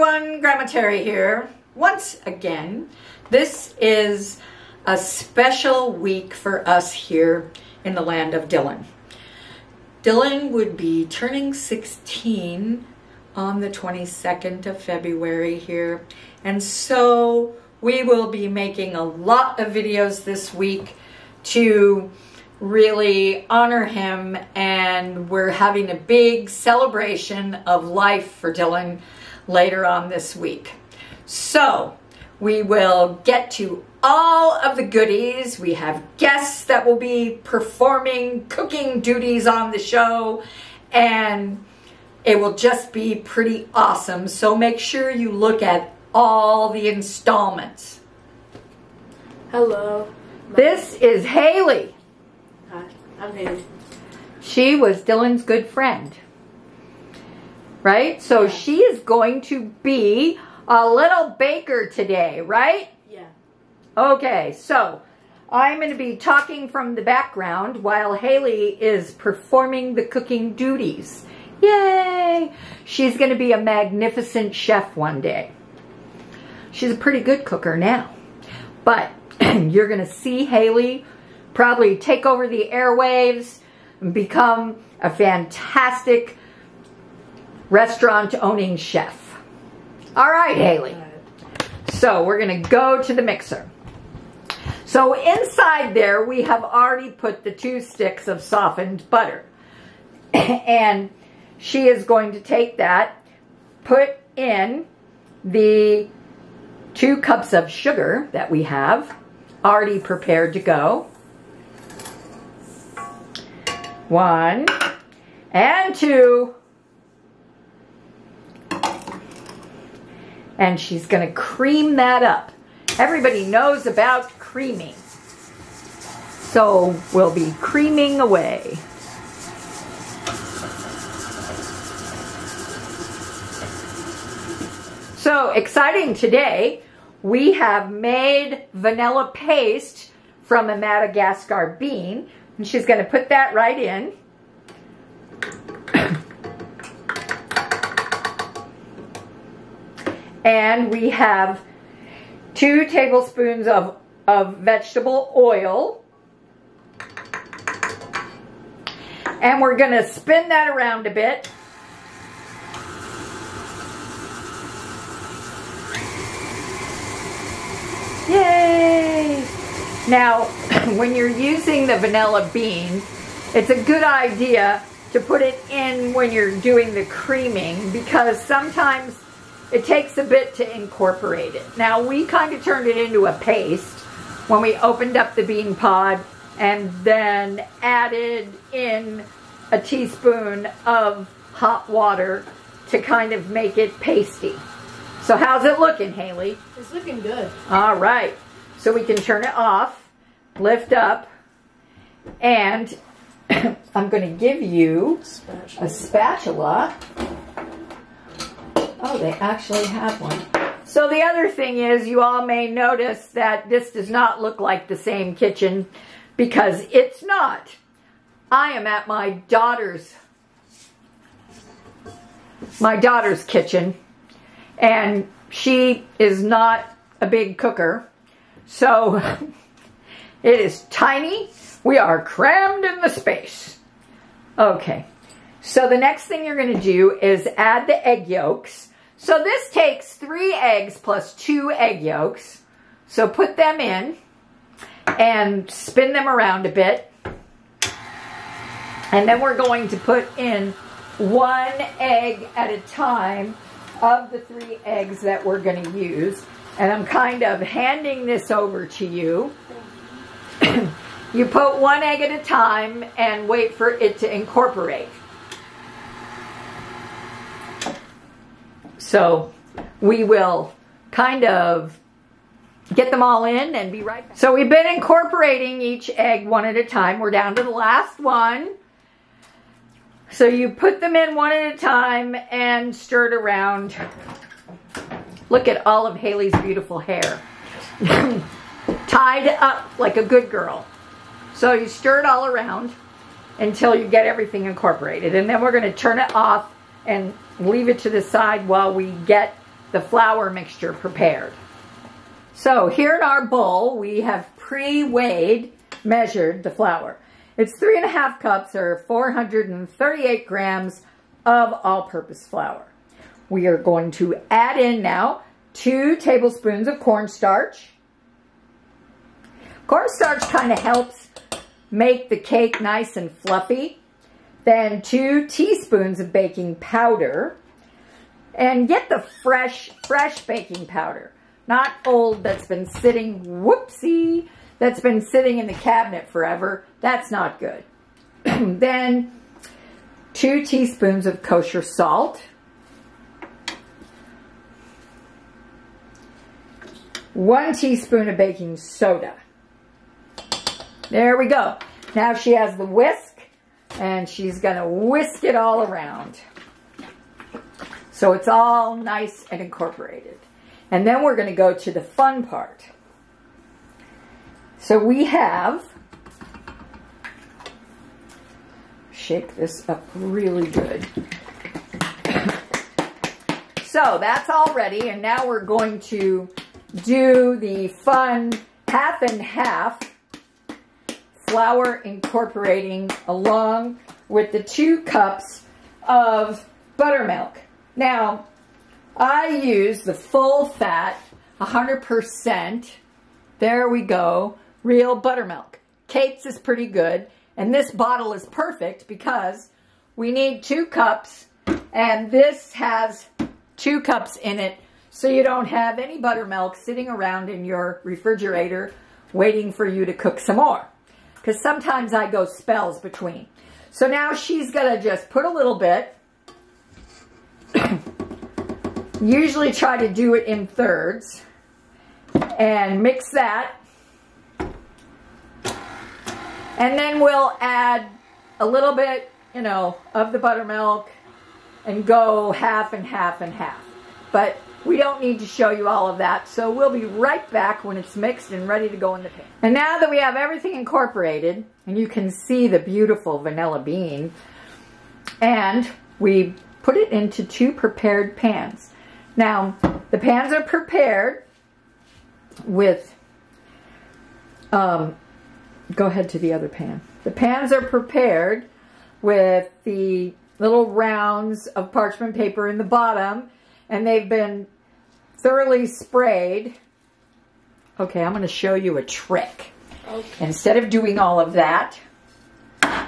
everyone, Grandma Tere here. Once again, this is a special week for us here in the land of Dylan. Dylan would be turning 16 on the 22nd of February here. And so we will be making a lot of videos this week to really honor him, and we're having a big celebration of life for Dylan later on this week. So we will get to all of the goodies. We have guests that will be performing cooking duties on the show, and it will just be pretty awesome. So make sure you look at all the installments. Hello. This is Hailey. Hi, I'm Hailey. She was Dylan's good friend, right? So she is going to be a little baker today, right? Yeah. Okay, so I'm going to be talking from the background while Hailey is performing the cooking duties. Yay! She's going to be a magnificent chef one day. She's a pretty good cooker now. But you're going to see Hailey probably take over the airwaves and become a fantastic restaurant-owning chef. All right, Hailey. So we're going to go to the mixer. So inside there, we have already put the 2 sticks of softened butter. And she is going to take that, put in the 2 cups of sugar that we have already prepared to go. 1 and 2. And she's going to cream that up. Everybody knows about creaming. So we'll be creaming away. So exciting today. We have made vanilla paste from a Madagascar bean. And she's going to put that right in. And we have 2 tablespoons of vegetable oil. And we're going to spin that around a bit. Yay! Now, when you're using the vanilla bean, it's a good idea to put it in when you're doing the creaming, because sometimes it takes a bit to incorporate it. Now, we kind of turned it into a paste when we opened up the bean pod and then added in a teaspoon of hot water to kind of make it pasty. So how's it looking, Hailey? It's looking good. All right. So we can turn it off, lift up, and I'm going to give you a spatula. Oh, they actually have one. So the other thing is, you all may notice that this does not look like the same kitchen, because it's not. I am at my daughter's kitchen, and she is not a big cooker. So it is tiny. We are crammed in the space. Okay. So the next thing you're going to do is add the egg yolks. So this takes 3 eggs plus 2 egg yolks. So put them in and spin them around a bit. And then we're going to put in 1 egg at a time of the 3 eggs that we're going to use. And I'm kind of handing this over to you. You put 1 egg at a time and wait for it to incorporate. So we will kind of get them all in and be right back. So we've been incorporating each egg 1 at a time. We're down to the last one. So you put them in 1 at a time and stir it around. Look at all of Hailey's beautiful hair. Tied up like a good girl. So you stir it all around until you get everything incorporated. And then we're going to turn it off and leave it to the side while we get the flour mixture prepared. So here in our bowl, we have pre-weighed, measured the flour. It's 3.5 cups or 438 grams of all-purpose flour. We are going to add in now 2 tablespoons of cornstarch. Cornstarch kind of helps make the cake nice and fluffy. Then 2 teaspoons of baking powder. And get the fresh baking powder. Not old that's been sitting, whoopsie, that's been sitting in the cabinet forever. That's not good. Then 2 teaspoons of kosher salt. 1 teaspoon of baking soda. There we go. Now she has the whisk, and she's going to whisk it all around. So it's all nice and incorporated. And then we're going to go to the fun part. So we have, shake this up really good. So that's all ready, and now we're going to do the fun half and half flour incorporating along with the 2 cups of buttermilk. Now, I use the full fat, 100%, there we go, real buttermilk. Kate's is pretty good, and this bottle is perfect because we need 2 cups, and this has 2 cups in it, so you don't have any buttermilk sitting around in your refrigerator waiting for you to cook some more. Because sometimes I go spells between. So now she's going to just put a little bit. Usually try to do it in thirds. And mix that. And then we'll add a little bit, you know, of the buttermilk and go half and half and half. But we don't need to show you all of that, so we'll be right back when it's mixed and ready to go in the pan. And now that we have everything incorporated, and you can see the beautiful vanilla bean, and we put it into 2 prepared pans. Now, the pans are prepared with, go ahead to the other pan. The pans are prepared with the little rounds of parchment paper in the bottom, and they've been thoroughly sprayed. Okay, I'm going to show you a trick. Okay. Instead of doing all of that,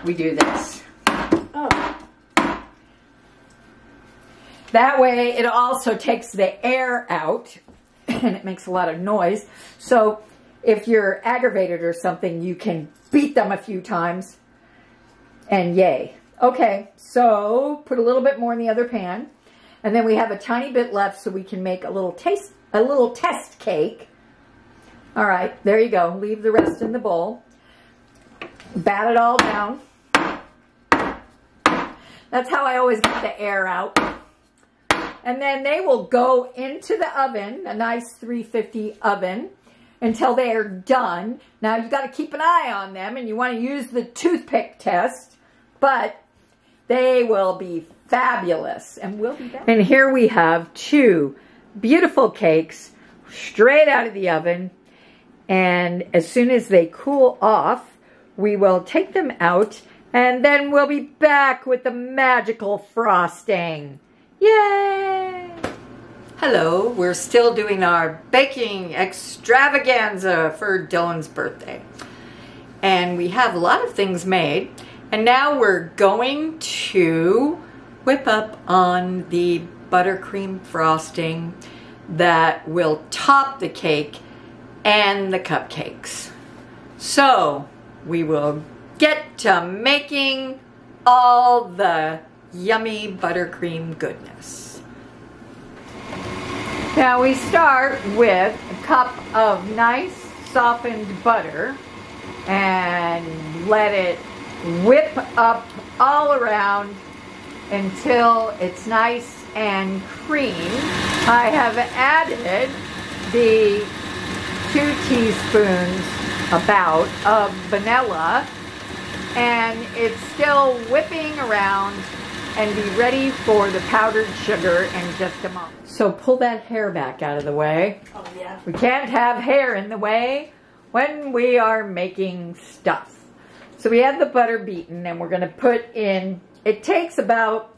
we do this. Oh. That way it also takes the air out, and it makes a lot of noise. So if you're aggravated or something, you can beat them a few times, and yay. Okay, so put a little bit more in the other pan. And then we have a tiny bit left so we can make a little test cake. All right, there you go. Leave the rest in the bowl. Bat it all down. That's how I always get the air out. And then they will go into the oven, a nice 350 oven, until they are done. Now you got to keep an eye on them, and you want to use the toothpick test, but they will be fabulous, and we'll be back. And here we have 2 beautiful cakes straight out of the oven, and as soon as they cool off, we will take them out, and then we'll be back with the magical frosting. Yay! Hello, we're still doing our baking extravaganza for Dylan's birthday, and we have a lot of things made, and now we're going to whip up on the buttercream frosting that will top the cake and the cupcakes. So we will get to making all the yummy buttercream goodness. Now we start with a cup of nice softened butter and let it whip up all around until it's nice and cream. I have added the 2 teaspoons about of vanilla, and it's still whipping around and be ready for the powdered sugar in just a moment. So pull that hair back out of the way. Oh, yeah. We can't have hair in the way when we are making stuff. So we have the butter beaten, and we're going to put in, it takes about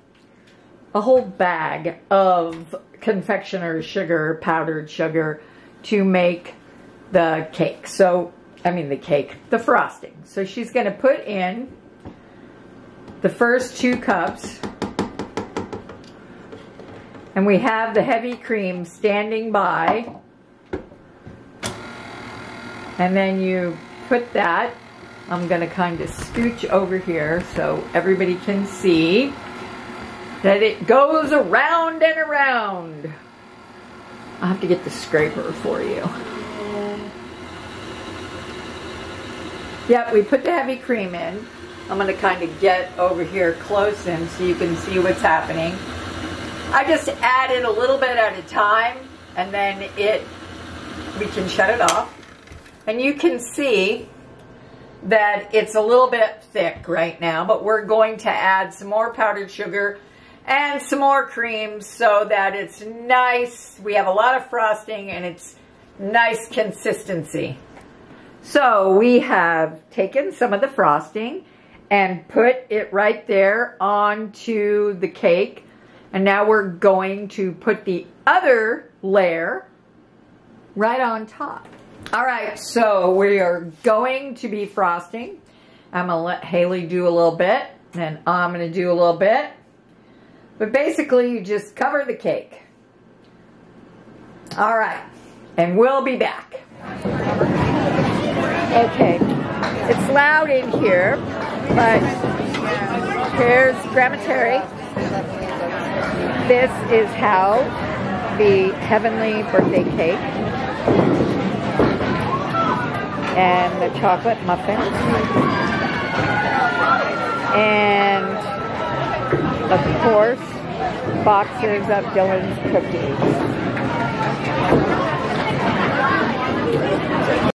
a whole bag of confectioner's sugar, powdered sugar, to make the cake. So, the frosting. So she's going to put in the first 2 cups. And we have the heavy cream standing by. And then you put that. I'm going to kind of scooch over here so everybody can see that it goes around and around. I'll have to get the scraper for you. Yep, we put the heavy cream in. I'm going to kind of get over here close in so you can see what's happening. I just add it a little bit at a time, and then we can shut it off. And you can see that it's a little bit thick right now, but we're going to add some more powdered sugar and some more cream so that it's nice. We have a lot of frosting and it's nice consistency. So we have taken some of the frosting and put it right there onto the cake. And now we're going to put the other layer right on top. All right, so we are going to be frosting. I'm going to let Hailey do a little bit, and I'm going to do a little bit. But basically, you just cover the cake. All right, and we'll be back. Okay, it's loud in here, but here's Grandma Tere. This is how the heavenly birthday cake and the chocolate muffins and of course boxes of Dylan's cookies.